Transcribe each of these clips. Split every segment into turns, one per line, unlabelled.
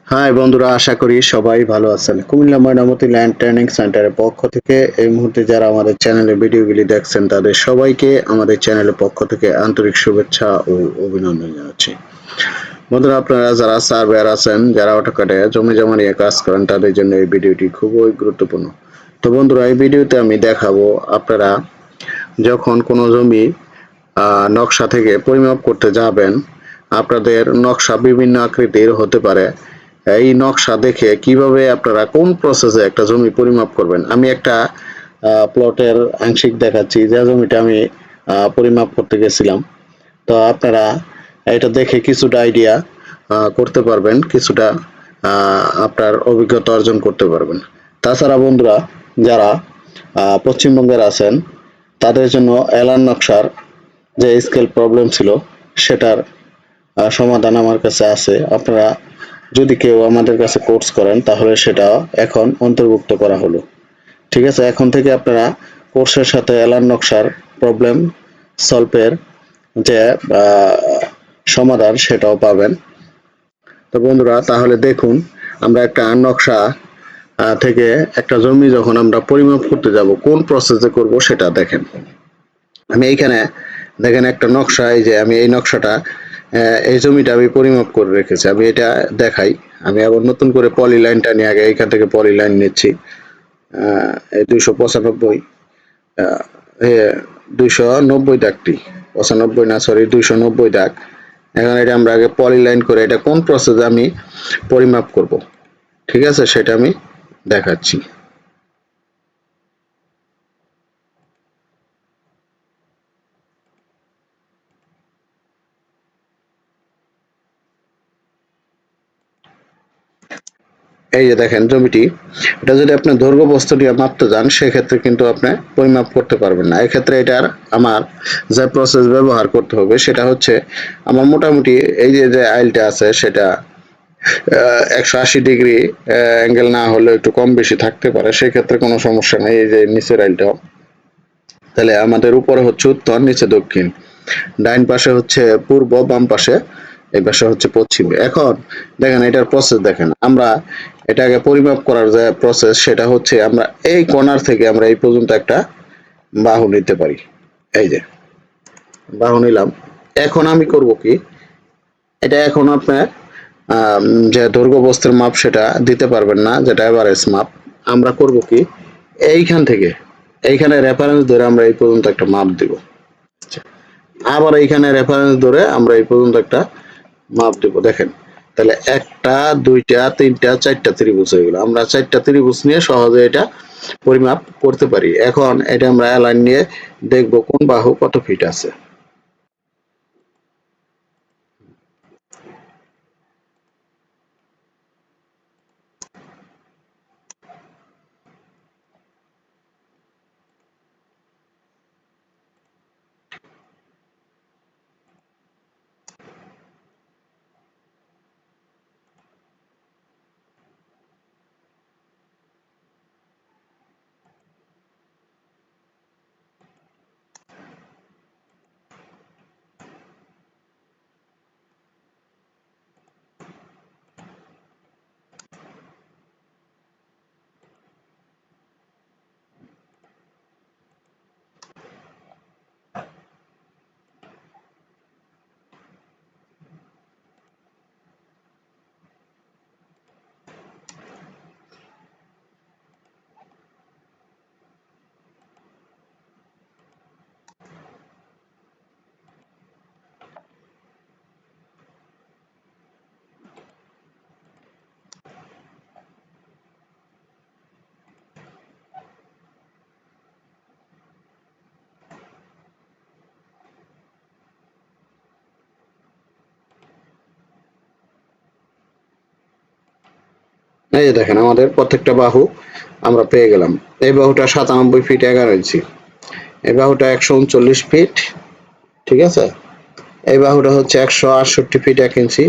High বন্ধুরা, আশা করি সবাই ভালো আছেন। কুমিল্লা ময়নামতি ল্যান্ড ট্রেনিং সেন্টারের পক্ষ থেকে এই মুহূর্তে যারা আমাদের চ্যানেলে ভিডিওগুলি দেখছেন তাদের সবাইকে আমাদের চ্যানেলের পক্ষ থেকে আন্তরিক শুভেচ্ছা ও অভিনন্দন জানাচ্ছি। বন্ধুরা, আপনারা যারা সার্ভেয়ার আছেন, যারা অটোক্যাডে জমি জমা নিয়ে কাজ করেন, তাদের জন্য এই ভিডিওটি খুবই গুরুত্বপূর্ণ। তো বন্ধুরা, এই ভিডিওতে আমি দেখাবো আপনারা যখন কোনো জমি নকশা থেকে পরিমাপ করতে যাবেন, আপনাদের নকশা বিভিন্ন আকৃতির হতে পারে। এই নকশা দেখে কিভাবে আপনারা কোন প্রসেসে একটা জমি পরিমাপ করবেন। আমি একটা প্লটের আংশিক দেখাচ্ছি, যে জমিটা আমি পরিমাপ করতে গেছিলাম। তো আপনারা এটা দেখে কিছুটা আইডিয়া করতে পারবেন, কিছুটা আপনার অভিজ্ঞতা অর্জন করতে পারবেন। তাছাড়া বন্ধুরা, যারা পশ্চিমবঙ্গের আছেন, তাদের জন্য এলান নকশার যে স্কেল প্রবলেম ছিল, সেটার সমাধান আমার কাছে আছে। আপনারা যদি কেউ আমাদের কাছে কোর্স করেন, তাহলে সেটা এখন অন্তর্ভুক্ত করা হলো। ঠিক আছে, এখন থেকে আপনারা কোর্সের সাথে এলান নকশার প্রবলেম সলভের যে সমাধান, সেটাও পাবেন। তো বন্ধুরা, তাহলে দেখুন, আমরা একটা নকশা থেকে একটা জমি যখন আমরা পরিমাপ করতে যাব, কোন প্রসেসে করব সেটা দেখেন। আমি এইখানে দেখেন একটা নকশা, এই যে আমি এই নকশাটা, এই জমিটা আমি পরিমাপ করে রেখেছি। আমি এটা দেখাই। আমি আবার নতুন করে পলি লাইনটা নিয়ে আগে এইখান থেকে পলি লাইন নিচ্ছি। এই 295, 290 দাগটি, 95 না, সরি, 290 দাগ। এখন এটা আমরা আগে পলি লাইন করে এটা কোন প্রসেসে আমি পরিমাপ করব, ঠিক আছে, সেটা আমি দেখাচ্ছি। এই যে দেখেন জমিটি, এটা যদি আপনি দৈর্ঘ্য বস্তু দিয়ে মাপতে যান, সেক্ষেত্রে কিন্তু আপনি পরিমাপ করতে পারবেন না। এক্ষেত্রে এটার আমার যে প্রসেস ব্যবহার করতে হবে সেটা হচ্ছে, আমার মোটামুটি এই যে যে আইলটা আছে, সেটা 180 ডিগ্রি অ্যাঙ্গেল না হলে একটু কম বেশি থাকতে পারে, সেক্ষেত্রে কোনো সমস্যা নেই। এই যে নিচের আইলটাও, তাহলে আমাদের উপরে হচ্ছে উত্তর, নিচে দক্ষিণ, ডাইন পাশে হচ্ছে পূর্ব, বাম পাশে, এই পাশে হচ্ছে পশ্চিম। এখন দেখেন এটার প্রসেস দেখেন। আমরা এটাকে পরিমাপ করার যে প্রসেস, সেটা হচ্ছে আমরা এই কর্নার থেকে আমরা এই পর্যন্ত একটা বাহু নিতে পারি। এই যে বাহু নিলাম। এখন আমি করব কি, এটা এখন আপনার যে দৈর্ঘ্য বস্তুর মাপ সেটা দিতে পারবেন না, যেটা এভারেজ মাপ। আমরা করব কি, এইখান থেকে এইখানে রেফারেন্স ধরে আমরা এই পর্যন্ত একটা মাপ দিব। আবার এইখানে রেফারেন্স ধরে আমরা এই পর্যন্ত একটা মাপ দেব। দেখেন, তাহলে একটা, দুইটা, তিনটা, চারটা ত্রিভুজ হয়ে গেল। আমরা চারটা ত্রিভুজ নিয়ে সহজে এটা পরিমাপ করতে পারি। এখন এটা আমরা অ্যালাইন নিয়ে দেখব কোন বাহু কত ফিট আছে। এই যে দেখেন, আমাদের প্রত্যেকটা বাহু আমরা পেয়ে গেলাম। এই বাহুটা 97 ফিট 11 ইঞ্চি, এই বাহুটা 139 ফিট, ঠিক আছে। এই বাহুটা হচ্ছে 168 ফিট 1 ইঞ্চি,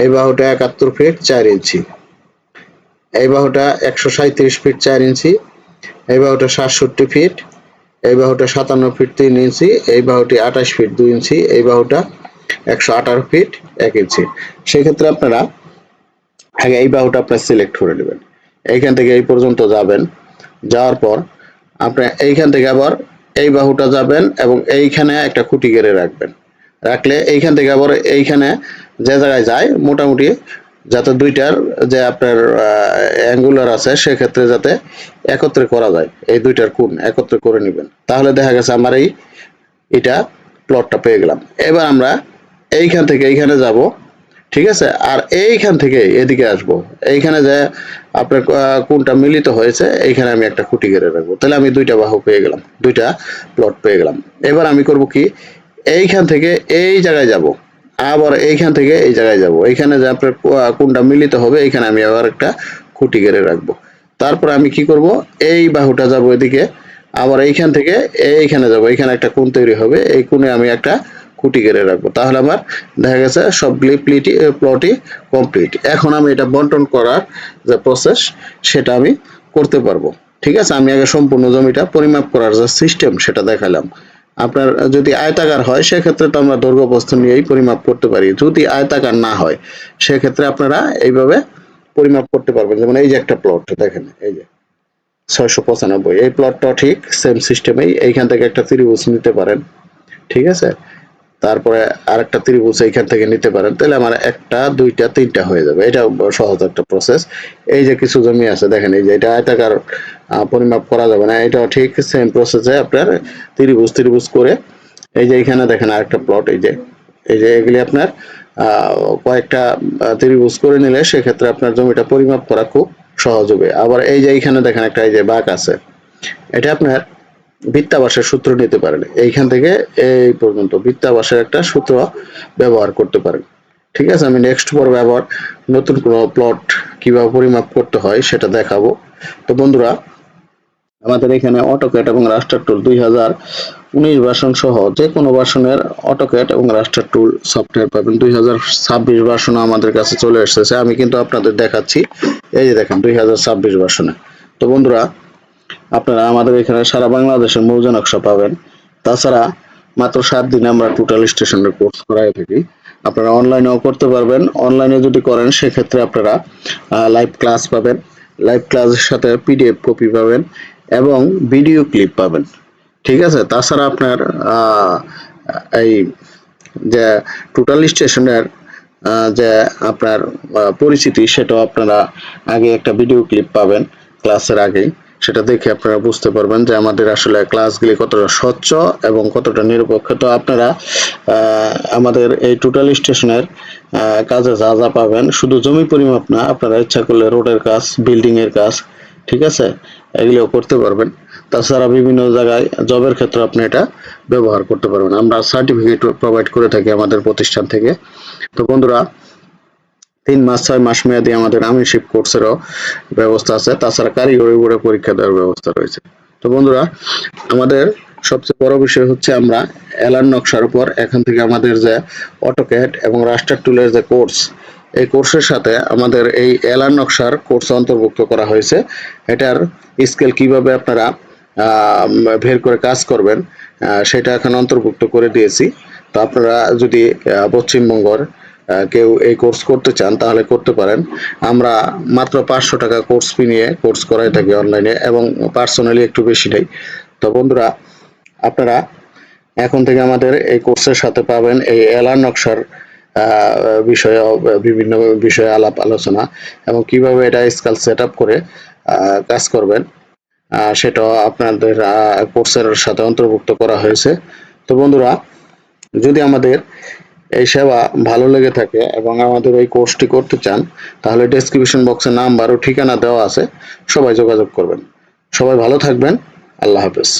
এই বাহুটা 71 ফিট 4 ইঞ্চি, এই বাহুটা 137 ফিট 4 ইঞ্চি, এই বাহুটা 67 ফিট, এই বাহুটা 57 ফিট 3 ইঞ্চি, এই বাহুটি 28 ফিট 2 ইঞ্চি, এই বাহুটা 118 ফিট 1 ইঞ্চি। সেক্ষেত্রে আপনারা আগে এই বাহুটা আপনার সিলেক্ট করে নেবেন, এইখান থেকে এই পর্যন্ত যাবেন, যাওয়ার পর আপনি এইখান থেকে আবার এই বাহুটা যাবেন এবং এইখানে একটা খুঁটি গেড়ে রাখবেন, রাখলে এইখান থেকে আবার এইখানে যে জায়গায় যায় মোটামুটি যাতে দুইটার যে আপনার অ্যাঙ্গুলার আছে সেক্ষেত্রে যাতে একত্রে করা যায়, এই দুইটার কোণ একত্রে করে নেবেন, তাহলে দেখা গেছে আমার এটা প্লটটা পেয়ে গেলাম। এবার আমরা এইখান থেকে এইখানে যাব, ঠিক আছে, আর এইখান থেকে এদিকে আসব, এইখানে যে আপনার কোনটা মিলিত হয়েছে এইখানে আমি একটা খুঁটি গেড়ে রাখবো, তাহলে আমি দুইটা বাহু পেয়ে গেলাম, দুইটা প্লট পেয়ে গেলাম। এবার আমি করব কি, এইখান থেকে এই জায়গায় যাব, আবার এইখান থেকে এই জায়গায় যাব, এইখানে যে আপনার কোনটা মিলিত হবে এইখানে আমি আবার একটা খুঁটি গেড়ে রাখবো। তারপর আমি কি করব, এই বাহুটা যাব এদিকে, আবার এইখান থেকে এইখানে যাব, এইখানে একটা কোণ তৈরি হবে, এই কোণে আমি একটা খুঁটি গেড়ে রাখবো, তাহলে আমার দেখা গেছে সবগুলি প্লটই কমপ্লিট। এখন আমি এটা বন্টন করার যে প্রসেস সেটা আমি করতে পারবো। ঠিক আছে, আমি আগে সম্পূর্ণ জমিটা পরিমাপ করার যে সিস্টেম সেটা দেখালাম। আপনার যদি আয়তাকার হয় সেক্ষেত্রে তো আমরা দৈর্ঘ্য প্রস্থ নিয়েই পরিমাপ করতে পারি, যদি আয়তাকার না হয় সেক্ষেত্রে আপনারা এইভাবে পরিমাপ করতে পারবেন। যেমন এই যে একটা প্লট দেখেন, এই যে 695, এই প্লটটাও ঠিক সেম সিস্টেমেই, এইখান থেকে একটা ত্রিভুজ নিতে পারেন, ঠিক আছে, তারপরে আরেকটা ত্রিভুজ এইখান থেকে নিতে পারেন, তাহলে আমার একটা দুইটা তিনটা হয়ে যাবে। এটা সহজ একটা প্রসেস। এই যে কিছু জমি আছে দেখেন, এই যে এটা আয়তাকার পরিমাপ করা যাবে না, এটাও ঠিক সেম প্রসেসে আপনার ত্রিভুজ ত্রিভুজ করে, এই যে এখানে দেখেন আরেকটা প্লট, এই যে এগুলি আপনার কয়েকটা ত্রিভুজ করে নিলে সেক্ষেত্রে আপনার জমিটা পরিমাপ করা খুব সহজ হবে। আবার এই যে এইখানে দেখেন একটা এই যে বাঁক আছে, এটা আপনার বৃত্তাবাসের সূত্র নিতে পারেন, এইখান থেকে এই পর্যন্ত বৃত্তাবাসের একটা সূত্র ব্যবহার করতে পারেন। ঠিক আছে, আমি নেক্সট পর্বে আবার নতুন কোনো প্লট কিভাবে পরিমাপ করতে হয় সেটা দেখাবো। তো বন্ধুরা, আমাদের এখানে অটোক্যাড এবং রাস্টার টুল 2019 ভার্সন সহ যে কোনো ভার্সনের অটোক্যাড এবং রাস্টার টুল সফটওয়্যার পাবেন। 2026 ভার্সন আমাদের কাছে চলে এসেছে, আমি কিন্তু আপনাদের দেখাচ্ছি, এই যে দেখেন 2026 ভার্সনে। তো বন্ধুরা, আপনারা আমাদের এখানে সারা বাংলাদেশের মৌজা নকশা পাবেন। তাছাড়া মাত্র 7 দিনে আমরা টোটাল স্টেশনের কোর্স করাই থাকি, আপনারা অনলাইনেও করতে পারবেন। অনলাইনে যদি করেন সেক্ষেত্রে আপনারা লাইভ ক্লাস পাবেন, লাইভ ক্লাসের সাথে পিডিএফ কপি পাবেন এবং ভিডিও ক্লিপ পাবেন। ঠিক আছে, তাছাড়া আপনার এই যে টোটাল স্টেশনের যে আপনার পরিচিতি সেটাও আপনারা আগে একটা ভিডিও ক্লিপ পাবেন ক্লাসের আগেই, সেটা দেখে আপনারা বুঝতে পারবেন যে আমাদের আসলে ক্লাসগুলি কতটা স্বচ্ছ এবং কতটা নিরপেক্ষ। তো আপনারা আমাদের এই টোটাল স্টেশনের কাজে যা যা পাবেন, শুধু জমি পরিমাপ না, আপনারা ইচ্ছা করলে রোডের কাজ, বিল্ডিং এর কাজ, ঠিক আছে, এগুলো করতে পারবেন। তাছাড়া বিভিন্ন জায়গায় জবের ক্ষেত্রে আপনি এটা ব্যবহার করতে পারবেন, আমরা সার্টিফিকেট প্রোভাইড করে থাকি আমাদের প্রতিষ্ঠান থেকে। তো বন্ধুরা, 3 মাস 6 মাস মেয়াদী আমাদের আমিনশিপ কোর্সেরও ব্যবস্থা আছে, তাছাড়া কারিগরি বোর্ডে পরীক্ষা দেওয়ার ব্যবস্থা রয়েছে। তো বন্ধুরা, আমাদের সবচেয়ে বড় বিষয় হচ্ছে আমরা এলান নকশার উপর এখান থেকে আমাদের যে অটোক্যাড এবং রাস্টার টুলের যে কোর্স, এই কোর্সের সাথে আমাদের এই এলান নকশার কোর্স অন্তর্ভুক্ত করা হয়েছে। এটার স্কেল কিভাবে আপনারা বের করে কাজ করবেন সেটা এখন অন্তর্ভুক্ত করে দিয়েছি। তো আপনারা যদি পশ্চিমবঙ্গের কেউ এই কোর্স করতে চান তাহলে করতে পারেন। আমরা মাত্র 500 টাকা কোর্স ফি নিয়ে কোর্স করাই থাকি অনলাইনে, এবং পার্সোনালি একটু বেশি নেই। তো বন্ধুরা, আপনারা এখন থেকে আমাদের এই কোর্সের সাথে পাবেন এই এলান নকশার বিষয়ে বিভিন্ন বিষয়ে আলাপ আলোচনা, এবং কিভাবে এটা স্কেল সেট আপ করে কাজ করবেন সেটাও আপনাদের কোর্সের সাথে অন্তর্ভুক্ত করা হয়েছে। তো বন্ধুরা, যদি আমাদের এই সেবা ভালো লেগে থাকে এবং আমাদের এই কোর্সটি করতে চান তাহলে ডেসক্রিপশন বক্সে নাম্বার ও ঠিকানা দেওয়া আছে, সবাই যোগাযোগ করবেন। সবাই ভালো থাকবেন, আল্লাহ হাফেজ।